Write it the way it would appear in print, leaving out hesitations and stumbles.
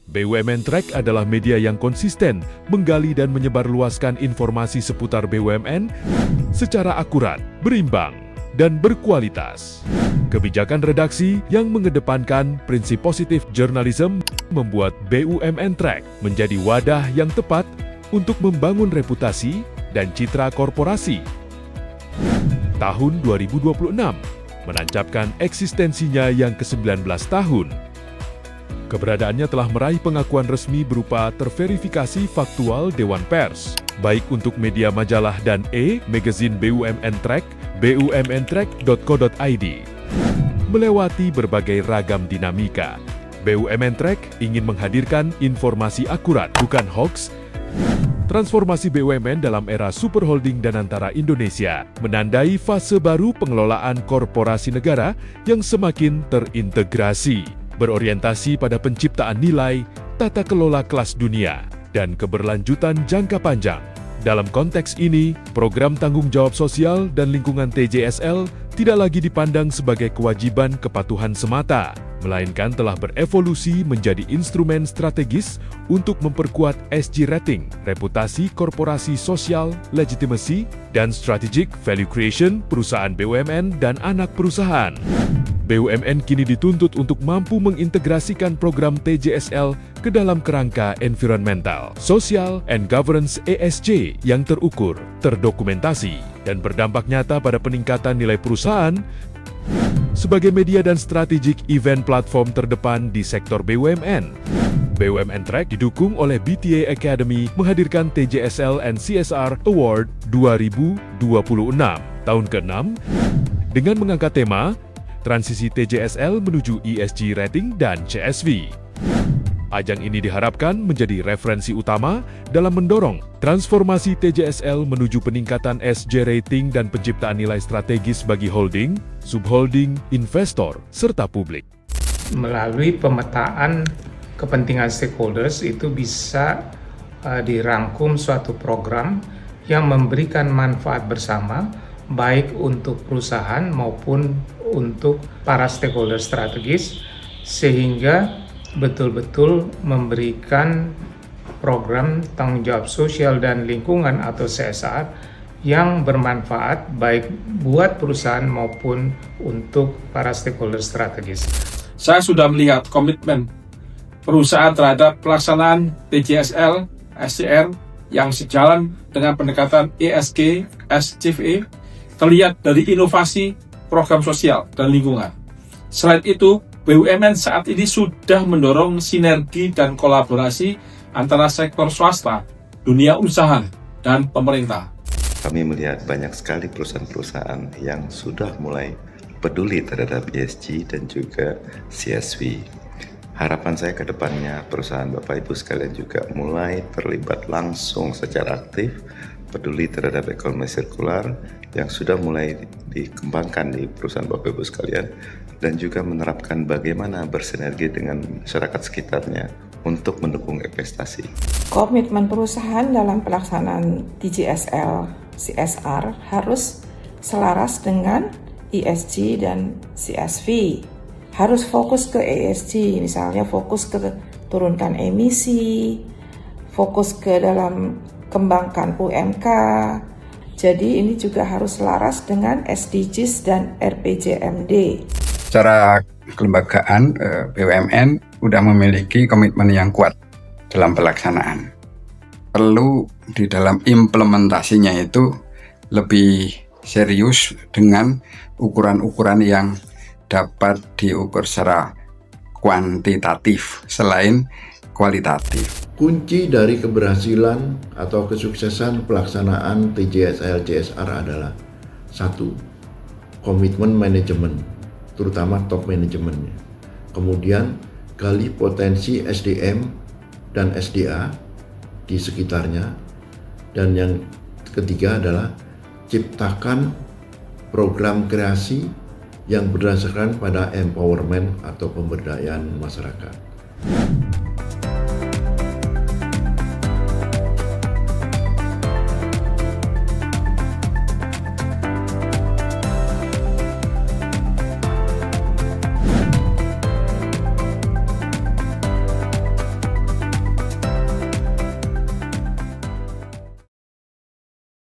BUMN Track adalah media yang konsisten menggali dan menyebarluaskan informasi seputar BUMN secara akurat, berimbang, dan berkualitas. Kebijakan redaksi yang mengedepankan prinsip positif journalism membuat BUMN Track menjadi wadah yang tepat untuk membangun reputasi dan citra korporasi. Tahun 2026 menancapkan eksistensinya yang ke-19 tahun. Keberadaannya telah meraih pengakuan resmi berupa terverifikasi faktual Dewan Pers, baik untuk media majalah dan magazine BUMN Track, bumntrack.co.id. Melewati berbagai ragam dinamika, BUMN Track ingin menghadirkan informasi akurat, bukan hoax. Transformasi BUMN dalam era superholding dan antara Indonesia menandai fase baru pengelolaan korporasi negara yang semakin terintegrasi, berorientasi pada penciptaan nilai, tata kelola kelas dunia, dan keberlanjutan jangka panjang. Dalam konteks ini, program tanggung jawab sosial dan lingkungan TJSL tidak lagi dipandang sebagai kewajiban kepatuhan semata, melainkan telah berevolusi menjadi instrumen strategis untuk memperkuat SG rating, reputasi korporasi sosial, legitimasi, dan strategic value creation perusahaan BUMN dan anak perusahaan. BUMN kini dituntut untuk mampu mengintegrasikan program TJSL ke dalam kerangka environmental, social, and governance ESG yang terukur, terdokumentasi, dan berdampak nyata pada peningkatan nilai perusahaan. Sebagai media dan strategic event platform terdepan di sektor BUMN, BUMN Track didukung oleh BTA Academy menghadirkan TJSL and CSR Award 2026 tahun ke-6 dengan mengangkat tema Transisi TJSL menuju ESG Rating dan CSV. Ajang ini diharapkan menjadi referensi utama dalam mendorong transformasi TJSL menuju peningkatan SG rating dan penciptaan nilai strategis bagi holding, subholding, investor, serta publik. Melalui pemetaan kepentingan stakeholders itu bisa dirangkum suatu program yang memberikan manfaat bersama baik untuk perusahaan maupun untuk para stakeholder strategis, sehingga betul-betul memberikan program tanggung jawab sosial dan lingkungan atau CSR yang bermanfaat baik buat perusahaan maupun untuk para stakeholder strategis. Saya sudah melihat komitmen perusahaan terhadap pelaksanaan TJSL, SCR yang sejalan dengan pendekatan ESG, SCVE, terlihat dari inovasi program sosial dan lingkungan. Selain itu, BUMN saat ini sudah mendorong sinergi dan kolaborasi antara sektor swasta, dunia usaha, dan pemerintah. Kami melihat banyak sekali perusahaan-perusahaan yang sudah mulai peduli terhadap ESG dan juga CSV. Harapan saya ke depannya perusahaan Bapak Ibu sekalian juga mulai terlibat langsung secara aktif, peduli terhadap ekonomi sirkular yang sudah mulai dikembangkan di perusahaan Bapak Ibu sekalian, dan juga menerapkan bagaimana bersinergi dengan masyarakat sekitarnya untuk mendukung investasi. Komitmen perusahaan dalam pelaksanaan TJSL, CSR harus selaras dengan ESG dan CSV. Harus fokus ke ESG, misalnya fokus ke turunkan emisi, fokus ke dalam kembangkan UMK. Jadi ini juga harus selaras dengan SDGs dan RPJMD. Secara kelembagaan, BUMN sudah memiliki komitmen yang kuat dalam pelaksanaan. Perlu di dalam implementasinya itu lebih serius dengan ukuran-ukuran yang dapat diukur secara kuantitatif selain kualitatif. Kunci dari keberhasilan atau kesuksesan pelaksanaan TJSL CSR adalah 1. Komitmen manajemen, terutama top manajemennya. Kemudian gali potensi SDM dan SDA di sekitarnya. Dan yang ketiga adalah ciptakan program kreasi yang berdasarkan pada empowerment atau pemberdayaan masyarakat.